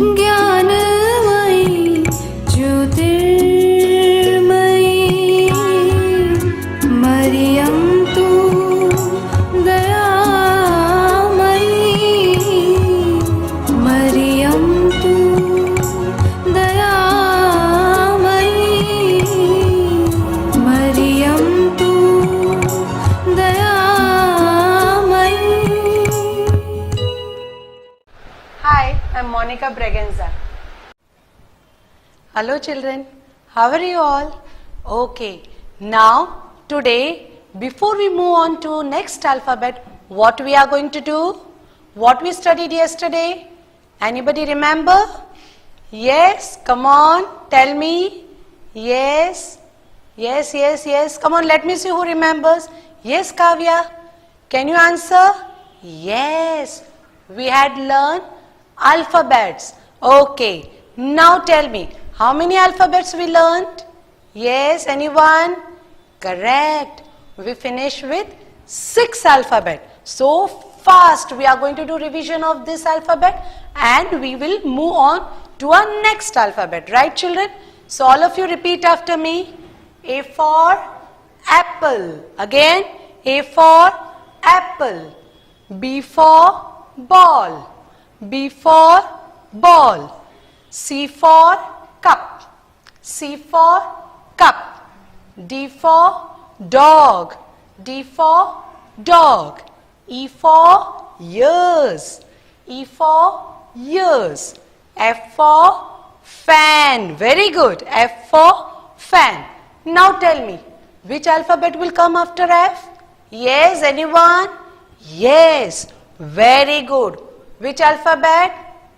ज्ञानमयी ज्योतिर्मयी मरियं तु दयामयी मरियं तु दयामयी मरियं तु दयामयी. Hi, I'm Monica Braganza. Hello children, how are you all? Okay, now today before we move on to next alphabet, what we are going to do? What we studied yesterday? Anybody remember? Yes, come on, tell me. Yes, yes, yes, yes. Come on, let me see who remembers. Yes, Kavya. Can you answer? Yes, we had learned alphabets. Okay, now tell me, how many alphabets we learned? Yes, anyone? Correct. We finished with 6 alphabet. So fast we are going to do revision of this alphabet and we will move on to our next alphabet. Right children? So all of you repeat after me. A for apple. Again, A for apple. B for ball. B for ball. C for cup. C for cup. D for dog. D for dog. E for ears. E for ears. F for fan. Very good. F for fan. Now tell me, which alphabet will come after F? Yes, anyone? Yes, very good. Which alphabet?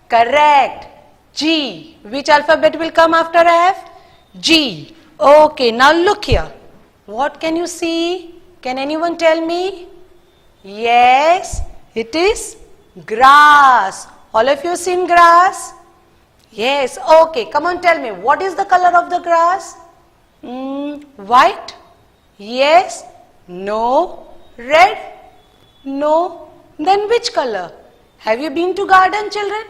Correct. G. Which alphabet will come after F? G. Okay, now look here. What can you see? Can anyone tell me? Yes, it is grass. All of you seen grass? Yes, okay. Come on, tell me. What is the color of the grass? White? Yes. No. Red? No. Then which color? Have you been to garden, children?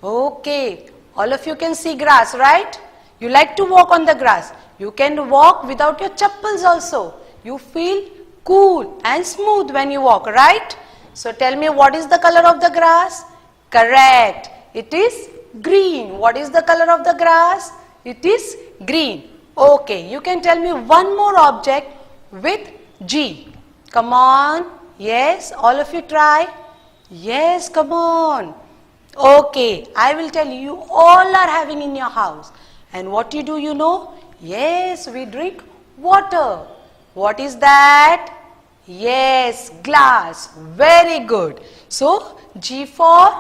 Okay. All of you can see grass, right? You like to walk on the grass. You can walk without your chappals also. You feel cool and smooth when you walk, right? So tell me, what is the color of the grass? Correct. It is green. What is the color of the grass? It is green. Okay. You can tell me one more object with G. Come on. Yes. All of you try. Yes. Come on. Okay. I will tell you, you all are having in your house. And what you do, you know? Yes. We drink water. What is that? Yes, glass. Very good. So, G for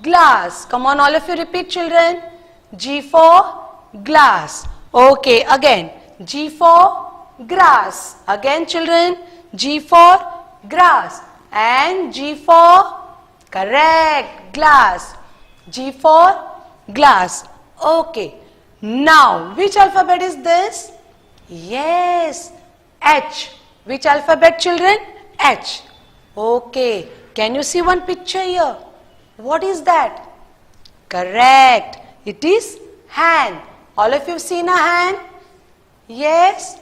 glass. Come on, all of you repeat, children. G for glass. Okay, again. G for grass. Again, children. G for grass. And G for, correct, glass. G for glass. Okay. Now, which alphabet is this? Yes, H. Which alphabet, children? H. Okay. Can you see one picture here? What is that? Correct. It is hand. All of you have seen a hand? Yes?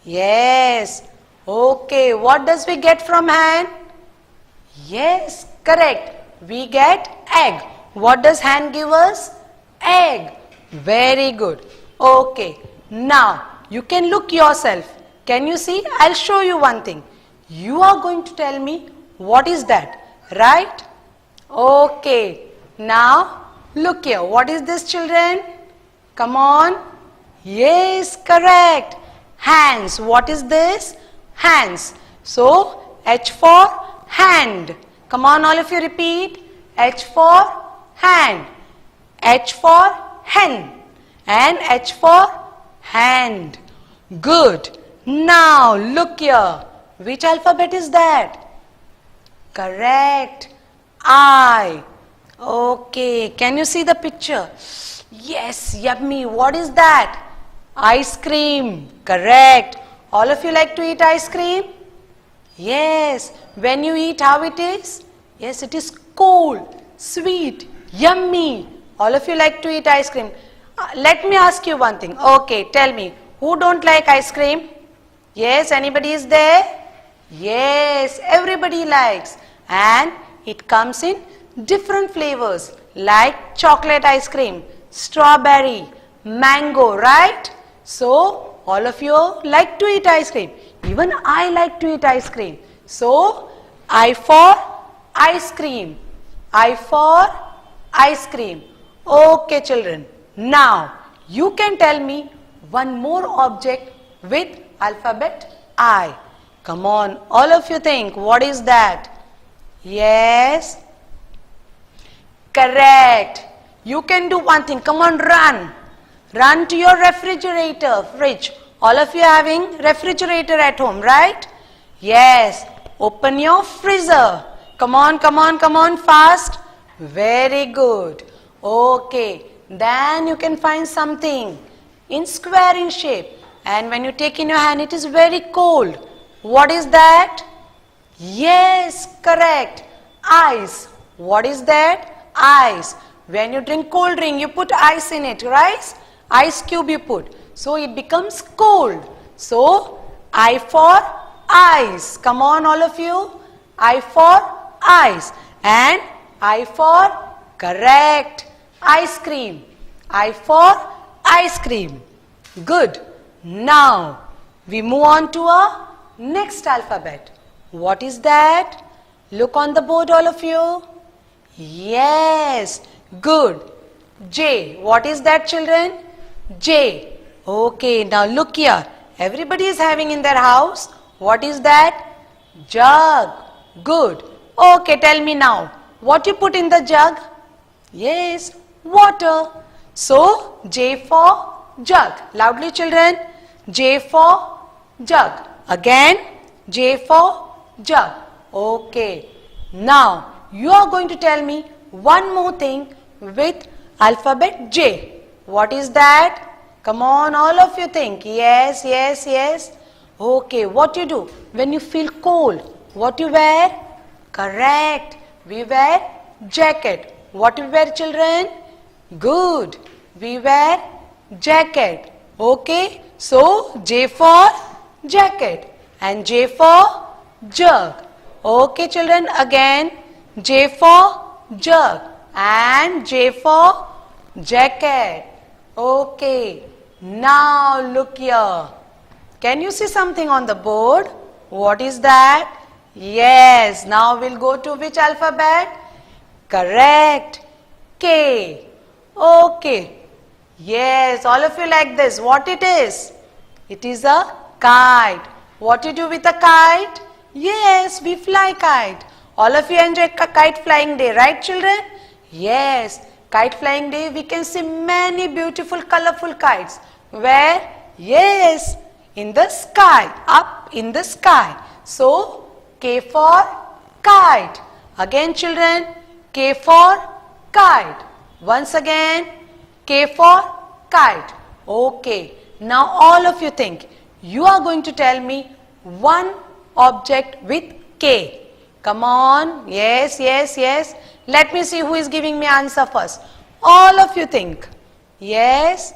Yes. Okay. What does we get from hand? Yes, correct. We get egg. What does hand give us? Egg. Very good. Okay. Now, you can look yourself. Can you see? I'll show you one thing. You are going to tell me what is that, right? Okay. Now, look here. What is this, children? Come on. Yes, correct. Hands. What is this? Hands. So, H for hand. Come on, all of you repeat. H for hand. H for hen. And H for hand. Good. Now, look here. Which alphabet is that? Correct. I. Okay. Can you see the picture? Yes, yummy. What is that? Ice cream. Correct. All of you like to eat ice cream? Yes. When you eat, how it is? Yes, it is cold, sweet, yummy, All of you like to eat ice cream. Let me ask you one thing. Okay, tell me, who don't like ice cream? Yes, anybody is there? Yes, everybody likes. And it comes in different flavors like chocolate ice cream, strawberry, mango, right? So, all of you like to eat ice cream. Even I like to eat ice cream. So, I for ice cream. I for ice cream. Okay, children. Now, you can tell me one more object with alphabet I. Come on, all of you think, what is that? Yes. Correct. You can do one thing. Come on, run. Run to your refrigerator, fridge. All of you having refrigerator at home, right? Yes. Open your freezer. Come on, come on, come on, fast. Very good. Okay. Then you can find something in square in shape. And when you take in your hand, it is very cold. What is that? Yes, correct. Ice. What is that? Ice. When you drink cold drink, you put ice in it, right? Ice cube you put. So it becomes cold. So, I for ice. Come on, all of you. I for ice. And I for correct. Ice cream. I for ice cream. Good. Now, we move on to our next alphabet. What is that? Look on the board, all of you. Yes. Good. J. What is that, children? J. Okay, now look here. Everybody is having in their house. What is that? Jug. Good. Okay, tell me now. What you put in the jug? Yes, water. So, J for jug. Loudly, children. J for jug. Again, J for jug. Okay. Now, you are going to tell me one more thing with alphabet J. What is that? Come on, all of you think. Yes, yes, yes. Okay, what you do? When you feel cold, what you wear? Correct. We wear jacket. What we wear, children? Good. We wear jacket. Okay. So, J for jacket and J for jug. Okay, children, again J for jug and J for jacket. Okay. Now look here. Can you see something on the board? What is that? Yes. Now we'll go to which alphabet? Correct. K. Okay. Yes. All of you like this. What it is? It is a kite. What you do with a kite? Yes, we fly kite. All of you enjoy kite flying day, right, children? Yes. Kite flying day, we can see many beautiful, colorful kites. Where? Yes, in the sky, up in the sky. So, K for kite. Again, children, K for kite. Once again, K for kite. Okay. Now, all of you think. You are going to tell me one object with K. Come on. Yes, yes, yes. Let me see who is giving me answer first. All of you think. Yes.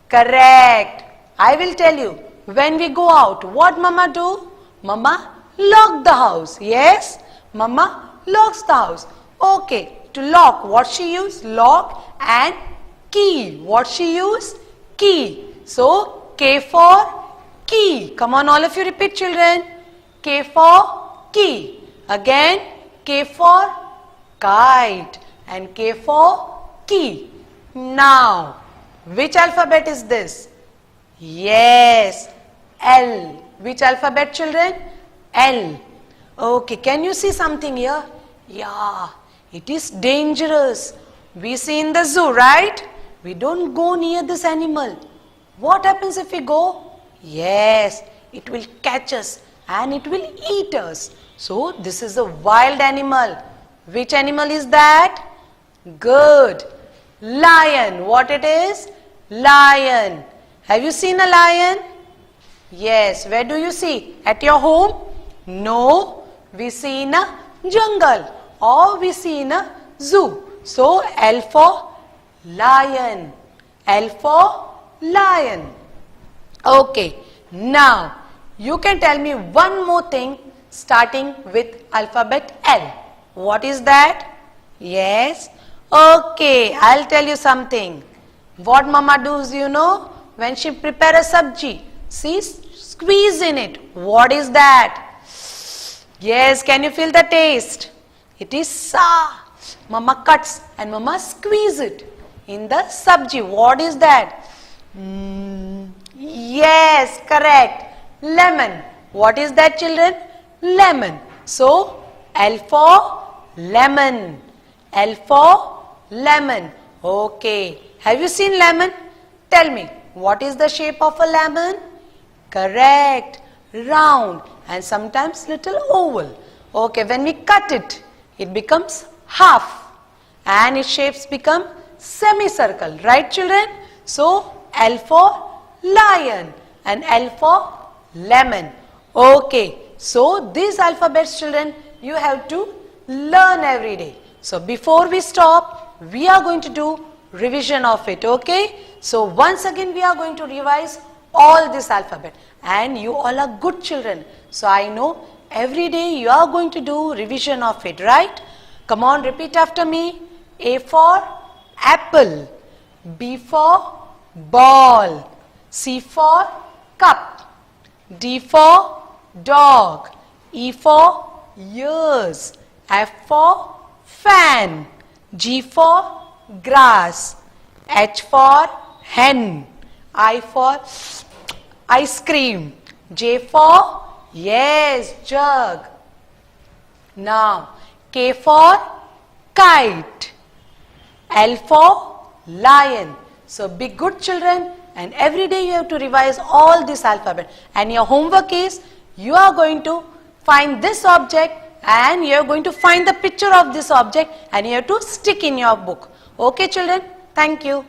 Correct. I will tell you. When we go out, what Mama do? Mama lock the house. Yes. Mama locks the house. Okay. To lock, what she use? Lock and key. What she use? Key. So, K for key. Come on, all of you repeat, children. K for key. Again, K for kite and K for key. Now, which alphabet is this? Yes, L. Which alphabet, children? L. Okay, can you see something here? Yeah, it is dangerous. We see in the zoo, right? We don't go near this animal. What happens if we go? Yes, it will catch us and it will eat us. So, this is a wild animal. Which animal is that? Good. Lion. What it is? Lion. Have you seen a lion? Yes. Where do you see? At your home? No. We see in a jungle or we see in a zoo. So, L for lion. L for lion. Okay, now you can tell me one more thing starting with alphabet L. What is that? Yes. Okay, I'll tell you something. What mama does, you know, when she prepare a sabji, she squeeze in it. What is that? Yes, can you feel the taste? It is sa. Mama cuts and mama squeeze it in the sabji. What is that? Yes, correct. Lemon. What is that, children? Lemon. So, L for lemon. L for lemon. Okay. Have you seen lemon? Tell me, what is the shape of a lemon? Correct. Round and sometimes little oval. Okay, when we cut it, it becomes half and its shapes become semicircle. Right, children? So, L for lion and L for lemon. Okay, so these alphabets, children, you have to learn every day. So, before we stop, we are going to do revision of it. Okay, so once again we are going to revise all this alphabet, and you all are good children, so I know every day you are going to do revision of it, right? Come on, repeat after me. A for apple, B for ball, C for cup, D for dog, E for ears, F for fan, G for grass, H for hen, I for ice cream, J for yes, jug. Now K for kite, L for lion. So be good children, and every day you have to revise all this alphabet, and your homework is you are going to find this object and you are going to find the picture of this object and you have to stick in your book. Okay children, thank you.